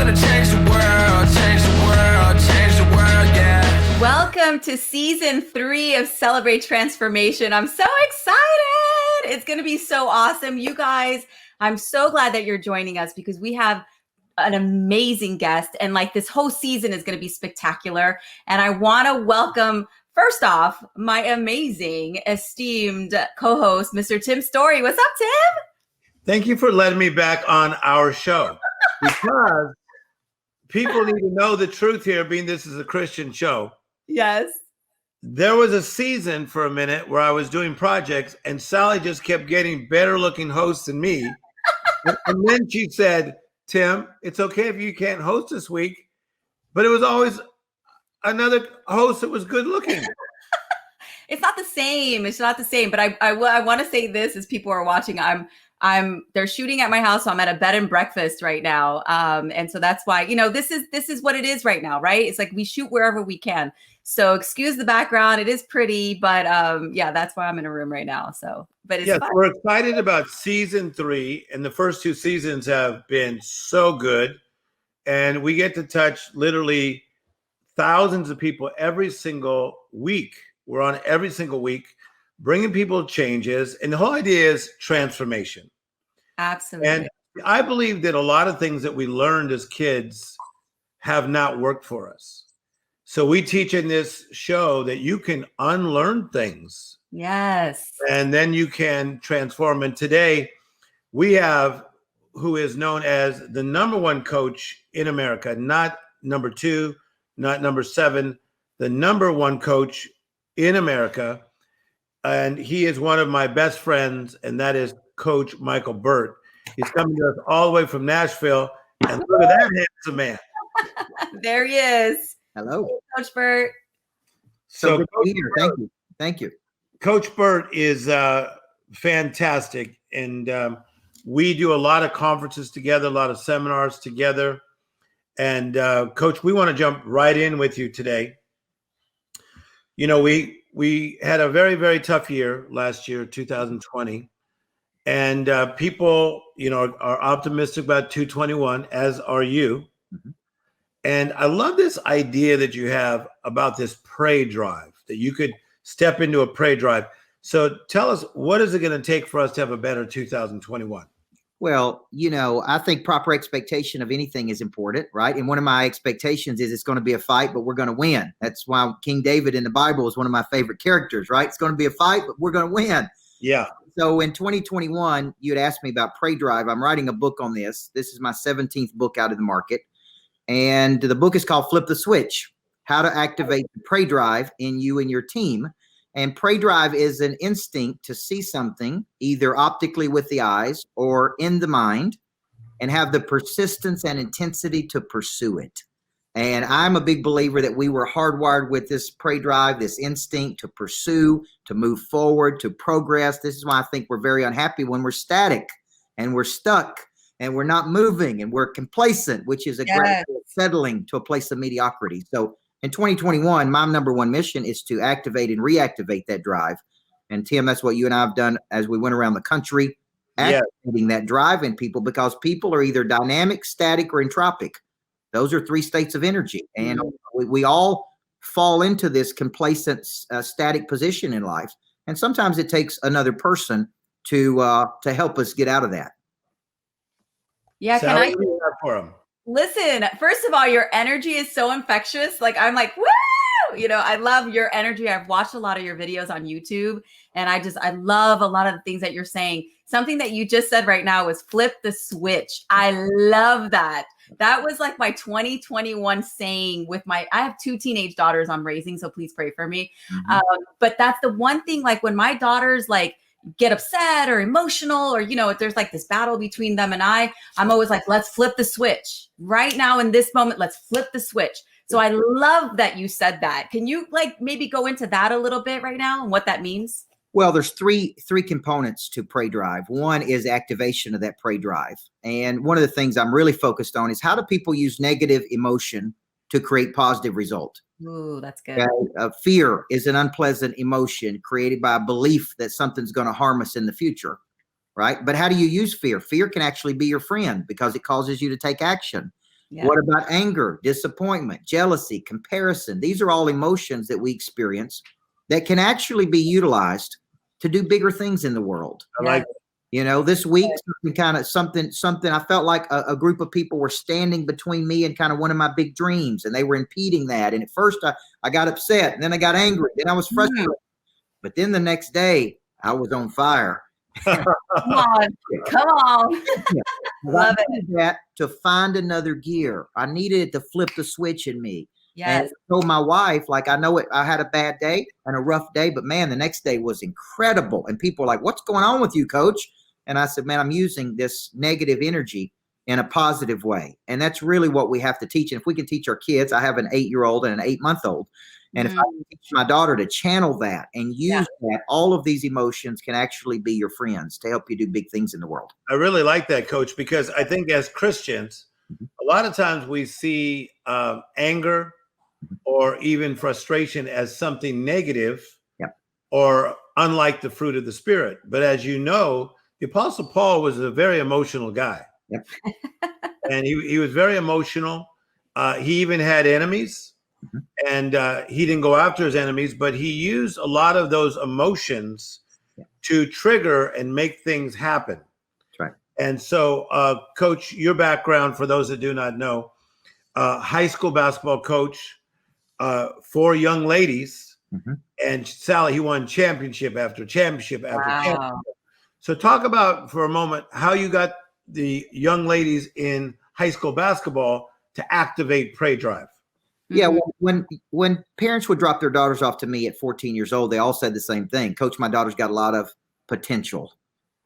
gonna change the world, change the world, change the world, yeah. Welcome to season 3 of Celebrate Transformation. I'm so excited. It's going to be so awesome. You guys, I'm so glad that you're joining us because we have an amazing guest, and like this whole season is going to be spectacular. And I want to welcome, first off, my amazing, esteemed co-host, Mr. Tim Storey. What's up, Tim? Thank you for letting me back on our show, because people need to know the truth here, being this is a Christian show. Yes. There was a season for a minute where I was doing projects and Sally just kept getting better looking hosts than me. And then she said, Tim, it's okay if you can't host this week, but it was always another host that was good looking. It's not the same. It's not the same. But I want to say this as people are watching. They're shooting at my house, so I'm at a bed and breakfast right now. And so that's why, this is what it is right now, right? It's like we shoot wherever we can. So excuse the background. It is pretty, but yeah, that's why I'm in a room right now. So, but it's fun. We're excited about season 3, and the first 2 seasons have been so good. And we get to touch literally thousands of people every single week. We're on every single week, bringing people changes. And the whole idea is transformation. Absolutely. And I believe that a lot of things that we learned as kids have not worked for us. So we teach in this show that you can unlearn things. Yes. And then you can transform. And today we have who is known as the #1 coach in America, not number 2, not number 7, the #1 coach in America. And he is one of my best friends, and that is Coach Michael Burt. He's coming to us all the way from Nashville. And look at that handsome man. There he is. Hello. Hey, Coach Burt. So good to be here. Thank you. Thank you. Coach Burt is fantastic. And we do a lot of conferences together, a lot of seminars together. And Coach, we want to jump right in with you today. We had a very, very tough year last year, 2020. And people, are optimistic about 2021, as are you. Mm-hmm. And I love this idea that you have about this pray drive, that you could step into a pray drive. So tell us, what is it going to take for us to have a better 2021? Well, I think proper expectation of anything is important, right? And one of my expectations is it's going to be a fight, but we're going to win. That's why King David in the Bible is one of my favorite characters, right? It's going to be a fight, but we're going to win. Yeah. So in 2021, you'd asked me about Pray Drive. I'm writing a book on this. This is my 17th book out of the market. And the book is called Flip the Switch, How to Activate the Pray Drive in You and Your Team. And Pray Drive is an instinct to see something either optically with the eyes or in the mind and have the persistence and intensity to pursue it. And I'm a big believer that we were hardwired with this pray drive, this instinct to pursue, to move forward, to progress. This is why I think we're very unhappy when we're static and we're stuck and we're not moving and we're complacent, which is a great settling to a place of mediocrity. So in 2021, my #1 mission is to activate and reactivate that drive. And Tim, that's what you and I have done as we went around the country, activating that drive in people, because people are either dynamic, static, or entropic. Those are 3 states of energy. And we all fall into this complacent, static position in life. And sometimes it takes another person to help us get out of that. Yeah, can I do that for him? Listen, first of all, your energy is so infectious. Like, I'm like, woo! I love your energy. I've watched a lot of your videos on YouTube, and I love a lot of the things that you're saying. Something that you just said right now was flip the switch. I love that. That was like my 2021 saying I have 2 teenage daughters I'm raising, so please pray for me. Mm-hmm. But that's the one thing, like when my daughters get upset or emotional, or, if there's like this battle between them and I'm always like, let's flip the switch right now in this moment. Let's flip the switch. So I love that you said that. Can you maybe go into that a little bit right now and what that means? Well, there's three components to Pray Drive. One is activation of that Pray Drive. And one of the things I'm really focused on is how do people use negative emotion to create positive result? Ooh, that's good. Fear is an unpleasant emotion created by a belief that something's going to harm us in the future, right? But how do you use fear? Fear can actually be your friend because it causes you to take action. Yeah. What about anger, disappointment, jealousy, comparison? These are all emotions that we experience that can actually be utilized to do bigger things in the world. I like You know, this week, something I felt like a group of people were standing between me and kind of one of my big dreams, and they were impeding that. And at first I got upset, and then I got angry, then I was frustrated. But then the next day I was on fire. Come on. Come on. Love it. That to find another gear. I needed to flip the switch in me. Yes. And I told my wife, like, I know it, I had a bad day and a rough day, but man, the next day was incredible. And people were like, what's going on with you, coach? And I said, man, I'm using this negative energy in a positive way. And that's really what we have to teach. And if we can teach our kids, I have an 8-year-old and an 8-month-old. And if I can teach my daughter to channel that and use that, all of these emotions can actually be your friends to help you do big things in the world. I really like that, Coach, because I think as Christians, a lot of times we see anger or even frustration as something negative or unlike the fruit of the Spirit. But as you know, the Apostle Paul was a very emotional guy. And he was very emotional. He even had enemies. And he didn't go after his enemies, but he used a lot of those emotions to trigger and make things happen. That's right. And so, Coach, your background, for those that do not know, high school basketball coach for young ladies. And Sally, he won championship after championship after championship. So talk about, for a moment, how you got the young ladies in high school basketball to activate Pray Drive. Yeah, when parents would drop their daughters off to me at 14 years old, they all said the same thing. Coach, my daughter's got a lot of potential,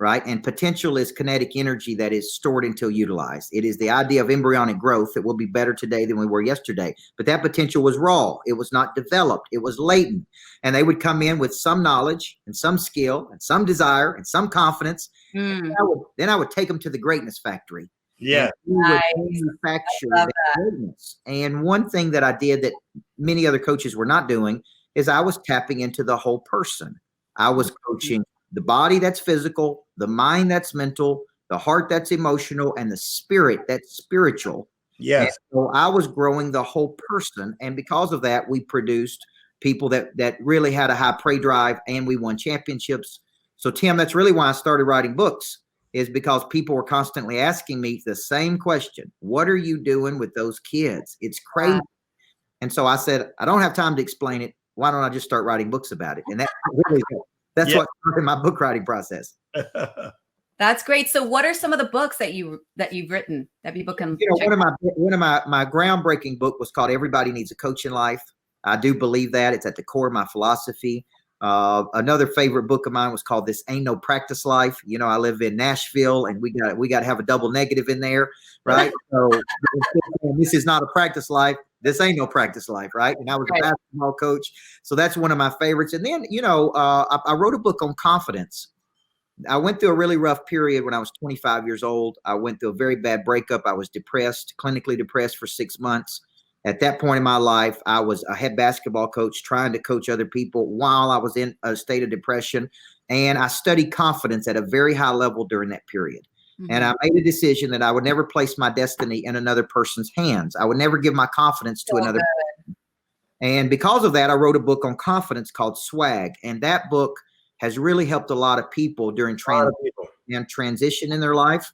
right? And potential is kinetic energy that is stored until utilized. It is the idea of embryonic growth that we'll be better today than we were yesterday. But that potential was raw. It was not developed. It was latent. And they would come in with some knowledge and some skill and some desire and some confidence. And then I would take them to the greatness factory. Yeah. Manufacture greatness. And one thing that I did that many other coaches were not doing is I was tapping into the whole person. I was coaching the body that's physical, the mind that's mental, the heart that's emotional, and the spirit that's spiritual. Yes. And so I was growing the whole person. And because of that, we produced people that really had a high Pray Drive, and we won championships. So Tim, that's really why I started writing books, is because people were constantly asking me the same question. What are you doing with those kids? It's crazy. And so I said, I don't have time to explain it. Why don't I just start writing books about it? And that's what started my book writing process. That's great. So what are some of the books that you've written that people can check out? One of my groundbreaking book was called Everybody Needs a Coach in Life. I do believe that. It's at the core of my philosophy. Another favorite book of mine was called This Ain't No Practice Life. You know, I live in Nashville, and we got to have a double negative in there, right? So this is not a practice life. This ain't no practice life, right? And I was a basketball coach, so that's one of my favorites. And then, I wrote a book on confidence. I went through a really rough period when I was 25 years old. I went through a very bad breakup. I was depressed, clinically depressed for 6 months. At that point in my life, I was a head basketball coach trying to coach other people while I was in a state of depression. And I studied confidence at a very high level during that period. And I made a decision that I would never place my destiny in another person's hands. I would never give my confidence to another person. And because of that, I wrote a book on confidence called Swag. And that book has really helped a lot of people during transition in their life.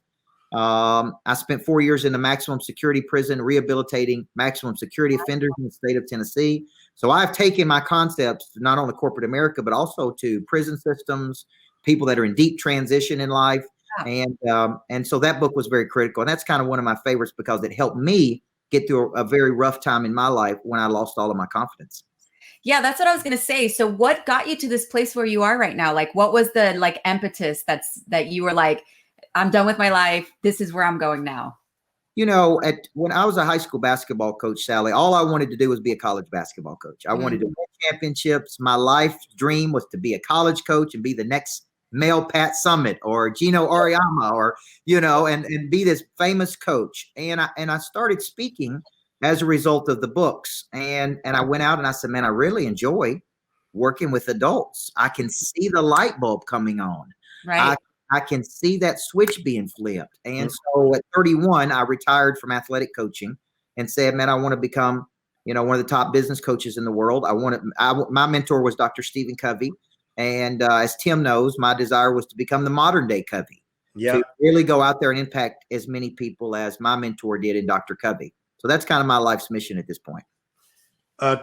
I spent 4 years in the maximum security prison rehabilitating maximum security offenders in the state of Tennessee. So I've taken my concepts to not only corporate America, but also to prison systems, people that are in deep transition in life. And so that book was very critical. And that's kind of one of my favorites because it helped me get through a very rough time in my life when I lost all of my confidence. Yeah, that's what I was going to say. So what got you to this place where you are right now? Like, what was the impetus that you were like, I'm done with my life. This is where I'm going now. You know, when I was a high school basketball coach, Sally, all I wanted to do was be a college basketball coach. I wanted to win championships. My life dream was to be a college coach and be the next Mel Pat Summit or Gino Auriemma or, and be this famous coach. And I started speaking as a result of the books. And I went out and I said, man, I really enjoy working with adults. I can see the light bulb coming on. Right. I can see that switch being flipped. And so at 31, I retired from athletic coaching and said, man, I want to become, one of the top business coaches in the world. My mentor was Dr. Stephen Covey. And as Tim knows, my desire was to become the modern day Covey. Yeah. To really go out there and impact as many people as my mentor did in Dr. Covey. So that's kind of my life's mission at this point.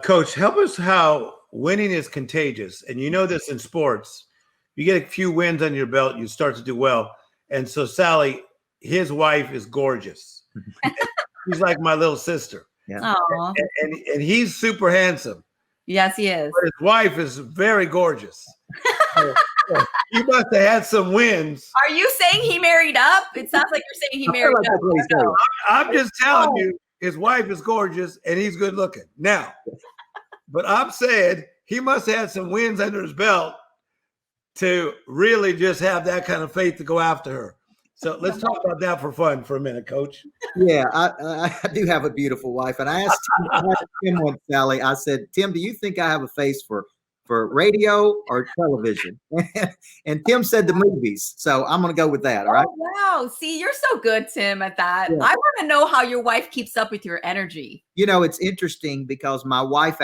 Coach, help us how winning is contagious. And you know this in sports. You get a few wins on your belt, you start to do well. And so Sally, his wife is gorgeous. She's like my little sister. Yeah. And he's super handsome. Yes, he is. But his wife is very gorgeous. So he must have had some wins. Are you saying he married up? It sounds like you're saying he married up. No. I'm just telling you, his wife is gorgeous and he's good looking. Now, but I'm saying he must have had some wins under his belt to really just have that kind of faith to go after her. So let's talk about that for fun for a minute, Coach. Yeah, I do have a beautiful wife. And I asked Tim once, Sally, I said, Tim, do you think I have a face for radio or television? And Tim said the movies. So I'm going to go with that. All right. Oh, wow. See, you're so good, Tim, at that. Yeah. I want to know how your wife keeps up with your energy. It's interesting because my wife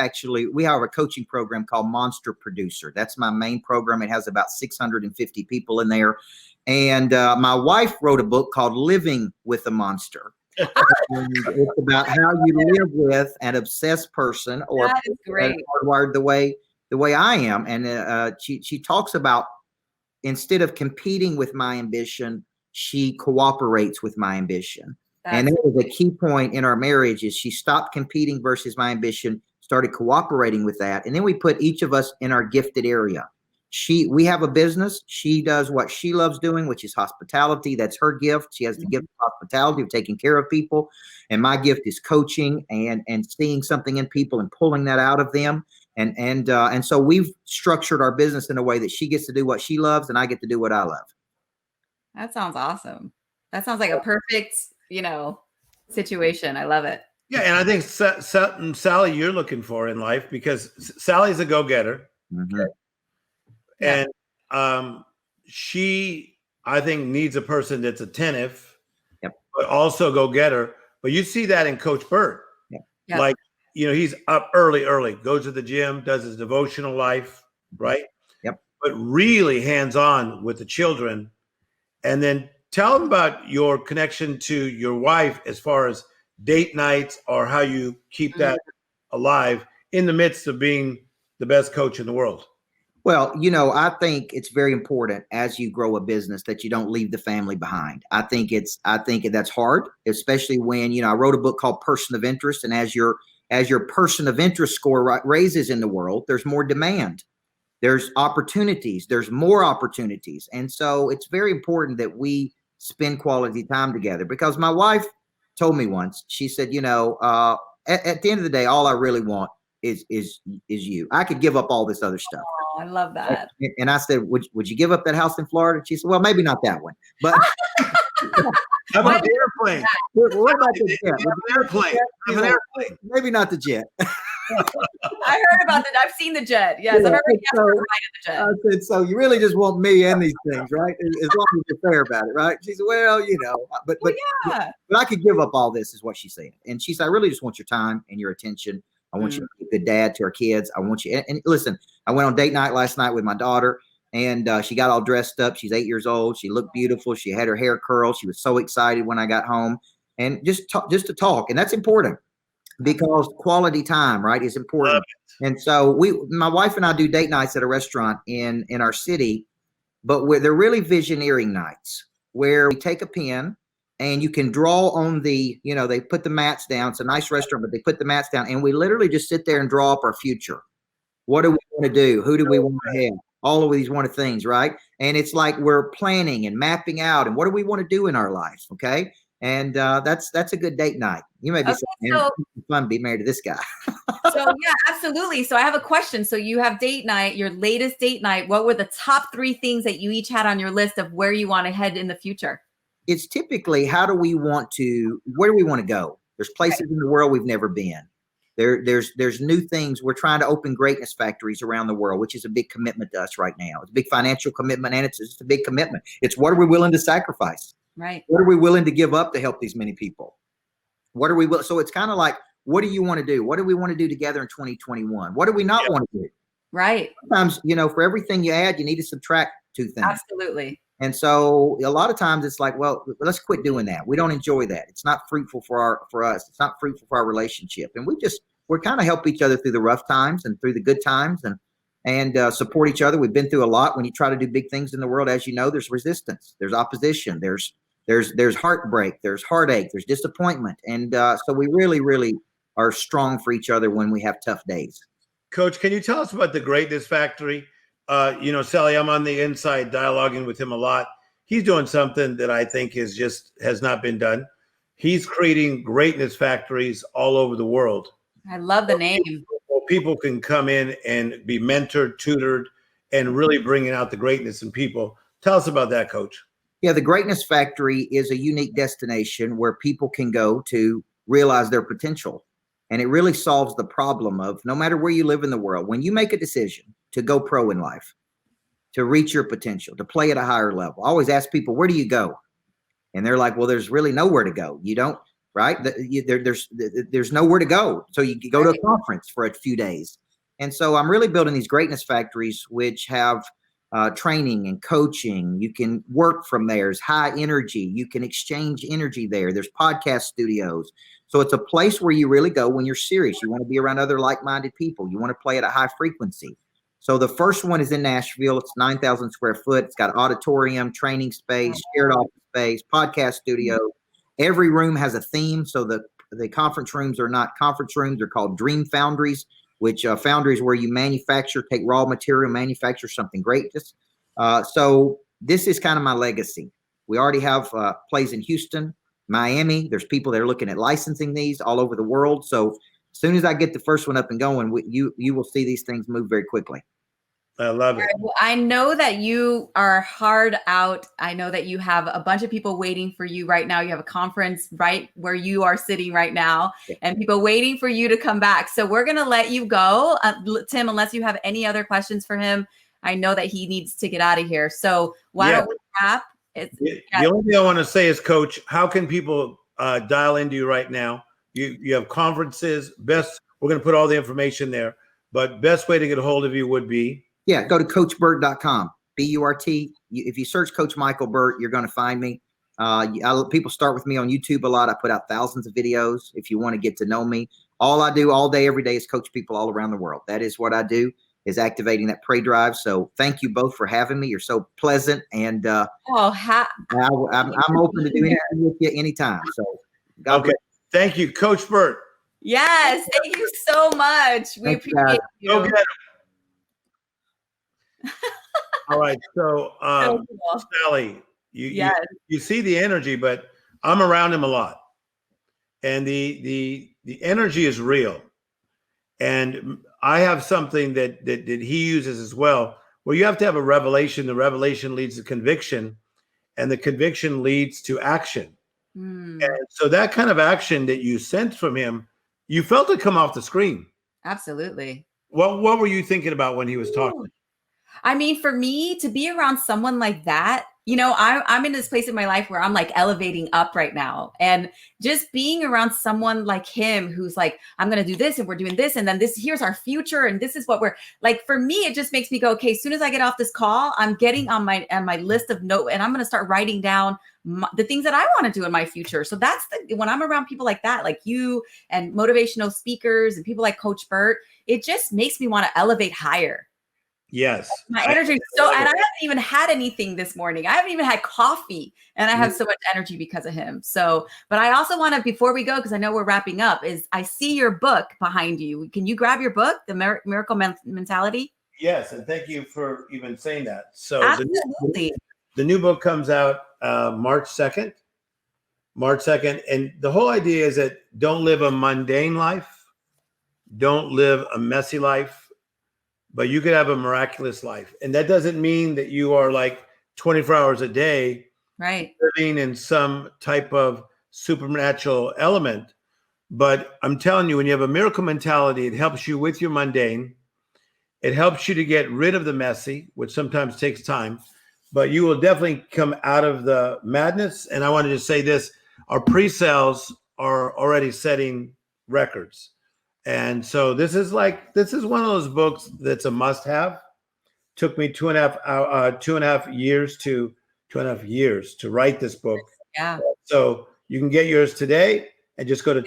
we have a coaching program called Monster Producer. That's my main program. It has about 650 people in there. And my wife wrote a book called Living with a Monster. It's about how you live with an obsessed person or that is great. Hardwired the way I am. And she talks about, instead of competing with my ambition, she cooperates with my ambition. And that was a key point in our marriage is she stopped competing versus my ambition, started cooperating with that. And then we put each of us in our gifted area. We have a business. She does what she loves doing, which is hospitality. That's her gift. She has the gift of hospitality, of taking care of people. And my gift is coaching and seeing something in people and pulling that out of them. And so we've structured our business in a way that she gets to do what she loves and I get to do what I love. That sounds awesome. That sounds like a perfect, situation. I love it. Yeah, and I think something, Sally, you're looking for in life because Sally's a go-getter. Mm-hmm. And she, I think, needs a person that's attentive, yep, but also go-getter. But you see that in Coach Burt. Yep. Like, he's up early, goes to the gym, does his devotional life, right? Yep. But really hands-on with the children. And then tell them about your connection to your wife as far as date nights or how you keep that alive in the midst of being the best coach in the world. Well, I think it's very important as you grow a business that you don't leave the family behind. I think that's hard, especially when, I wrote a book called Person of Interest. And as your person of interest score raises in the world, there's more demand. There's opportunities. There's more opportunities. And so it's very important that we spend quality time together because my wife told me once, she said, at the end of the day, all I really want is you. I could give up all this other stuff. Oh, I love that. And I said, would you give up that house in Florida? She said, well, maybe not that one, but how about the airplane? What about the jet? An airplane. Maybe not the jet. I heard about that. I've seen the jet. Yes, I've already asked her to ride the jet. I said, so you really just want me and these things, right? As long as you're fair about it, right? She said, well, but I could give up all this, is what she said. And she said, I really just want your time and your attention. I want you to be a good dad to our kids. I want you. And listen, I went on date night last night with my daughter, and she got all dressed up. She's 8 years old. She looked beautiful. She had her hair curled. She was so excited when I got home, and just to talk. And that's important because quality time, right, is important. And so my wife and I do date nights at a restaurant in our city, but they're really visioneering nights where we take a pen. And you can draw on they put the mats down. It's a nice restaurant, but they put the mats down. And we literally just sit there and draw up our future. What do we want to do? Who do we want to have? All of these things, right? And it's like we're planning and mapping out. And what do we want to do in our life? Okay. And that's a good date night. You may be saying, it's fun to be married to this guy. So, yeah, absolutely. So I have a question. So you have date night, your latest date night. What were the top 3 things that you each had on your list of where you want to head in the future? It's typically where do we want to go? There's places in the world we've never been. There's new things. We're trying to open greatness factories around the world, which is a big commitment to us right now. It's a big financial commitment, and it's just a big commitment. It's what are we willing to sacrifice? Right. What are we willing to give up to help these many people? What are we will? So it's kind of like, what do you want to do? What do we want to do together in 2021? What do we not want to do? Right. Sometimes, for everything you add, you need to subtract two things. Absolutely. And so a lot of times it's like, well, let's quit doing that. We don't enjoy that. It's not fruitful for us. It's not fruitful for our relationship. And we're kind of help each other through the rough times and through the good times and support each other. We've been through a lot. When you try to do big things in the world, as you know, there's resistance, there's opposition, there's heartbreak, there's heartache, there's disappointment. And so we really, really are strong for each other when we have tough days. Coach, can you tell us about the Greatness Factory? Sally, I'm on the inside dialoguing with him a lot. He's doing something that I think has not been done. He's creating greatness factories all over the world. I love the name. People can come in and be mentored, tutored, and really bringing out the greatness in people. Tell us about that, Coach. Yeah, the Greatness Factory is a unique destination where people can go to realize their potential. And it really solves the problem of no matter where you live in the world, when you make a decision to go pro in life, to reach your potential, to play at a higher level, I always ask people, where do you go? And they're like, well, there's really nowhere to go. You don't, right? There's nowhere to go. So you go to a conference for a few days. And so I'm really building these greatness factories, which have training and coaching. You can work from there. There's high energy. You can exchange energy there. There's podcast studios. So it's a place where you really go when you're serious. You want to be around other like-minded people. You want to play at a high frequency. So the first one is in Nashville. It's 9,000 square foot. It's got auditorium, training space, shared office space, podcast studio. Every room has a theme. So the conference rooms are not conference rooms. They're called dream foundries, which foundries where you take raw material, manufacture something great. So this is kind of my legacy. We already have plays in Houston, Miami. There's people that are looking at licensing these all over the world. So as soon as I get the first one up and going, you will see these things move very quickly. I love it. Well, I know that you are hard out. I know that you have a bunch of people waiting for you right now. You have a conference right where you are sitting right now and people waiting for you to come back. So we're going to let you go, Tim, unless you have any other questions for him. I know that he needs to get out of here. So why don't we wrap? The only thing I want to say is, Coach, how can people dial into you right now? You have conferences. We're going to put all the information there, but best way to get a hold of you would be? Yeah, go to coachburt.com, BURT. If you search Coach Michael Burt, you're going to find me. People start with me on YouTube a lot. I put out thousands of videos if you want to get to know me. All I do all day, every day is coach people all around the world. That is what I do, is activating that prey drive. So thank you both for having me. You're so pleasant. And I'm open to do anything with you anytime. So God bless. Thank you, Coach Burt. Yes, thank you so much. We appreciate you. Go get him. All right, so So cool. Sally, you see the energy, but I'm around him a lot, and the energy is real. And I have something that he uses as well, where you have to have a revelation. The revelation leads to conviction, and the conviction leads to action. And so that kind of action that you sensed from him, you felt it come off the screen. Absolutely. What were you thinking about when he was talking? I mean, for me to be around someone like that, I'm in this place in my life where I'm like elevating up right now. And just being around someone like him, who's like, I'm going to do this and we're doing this. And then here's our future. And this is what we're like, for me, it just makes me go, okay, as soon as I get off this call, I'm getting on my list of notes and I'm going to start writing down the things that I want to do in my future. So that's when I'm around people like that, like you and motivational speakers and people like Coach Burt, it just makes me want to elevate higher. Yes. My energy. And I haven't even had anything this morning. I haven't even had coffee and I have so much energy because of him. So, but I also want to, before we go, because I know we're wrapping up, is I see your book behind you. Can you grab your book, The Miracle Mentality? Yes. And thank you for even saying that. So absolutely. The new book comes out March 2nd. And the whole idea is that don't live a mundane life. Don't live a messy life. But you could have a miraculous life. And that doesn't mean that you are like 24 hours a day, right, living in some type of supernatural element. But I'm telling you, when you have a miracle mentality, it helps you with your mundane. It helps you to get rid of the messy, which sometimes takes time, but you will definitely come out of the madness. And I wanted to say this, our pre-sales are already setting records. And so this is one of those books that's a must-have. Took me 2.5 years to write this book. Yeah. So you can get yours today and just go to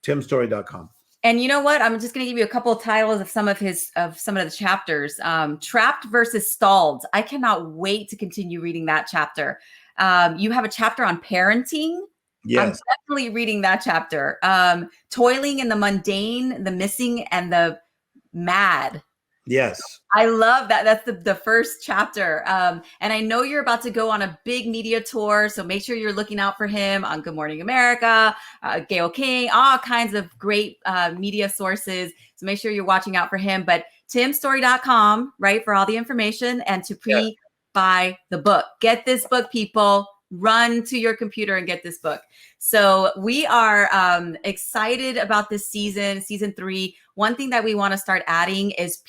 timstorey.com. And you know what? I'm just going to give you a couple of titles of some of the chapters. Trapped versus Stalled. I cannot wait to continue reading that chapter. You have a chapter on parenting. Yes. I'm definitely reading that chapter. Toiling in the mundane, the missing, and the mad. Yes. I love that. That's the first chapter. And I know you're about to go on a big media tour, so make sure you're looking out for him on Good Morning America, Gayle King, all kinds of great media sources. So make sure you're watching out for him. But timstorey.com, right, for all the information and to pre-buy the book. Get this book, people. Run to your computer and get this book. So we are excited about this season 3. One thing that we want to start adding is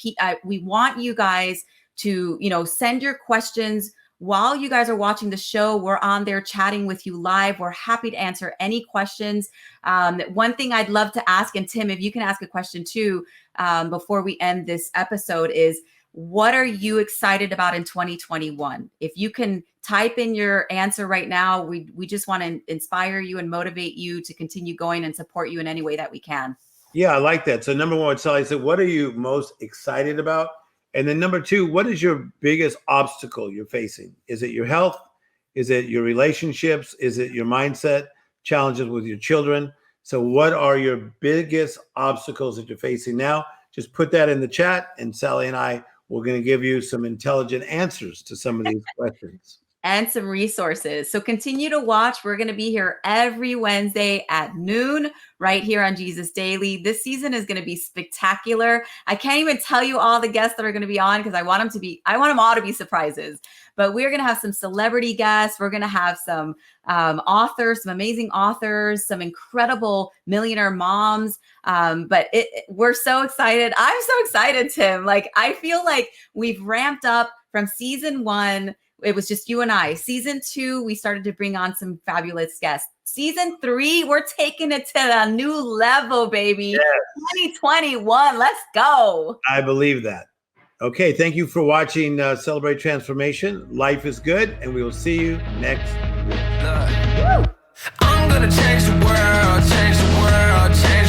we want you guys to, send your questions while you guys are watching the show. We're on there chatting with you live. We're happy to answer any questions. One thing I'd love to ask, and Tim, if you can ask a question too, before we end this episode, is what are you excited about in 2021? If you can type in your answer right now, we just want to inspire you and motivate you to continue going and support you in any way that we can. Yeah, I like that. So number one, Sally said, what are you most excited about? And then number 2, what is your biggest obstacle you're facing? Is it your health? Is it your relationships? Is it your mindset, challenges with your children? So what are your biggest obstacles that you're facing now? Just put that in the chat, and Sally and I, we're going to give you some intelligent answers to some of these questions. And some resources. So continue to watch. We're going to be here every Wednesday at noon, right here on Jesus Daily. This season is going to be spectacular. I can't even tell you all the guests that are going to be on because I want them all to be surprises. But we're going to have some celebrity guests. We're going to have some authors, some amazing authors, some incredible millionaire moms. But we're so excited. I'm so excited, Tim. Like, I feel like we've ramped up from season 1. It was just you and I. Season 2, we started to bring on some fabulous guests. Season 3, we're taking it to a new level, baby. Yes. 2021, let's go. I believe that. Okay, thank you for watching Celebrate Transformation. Life is good, and we will see you next week. I'm gonna change the world, change the world, change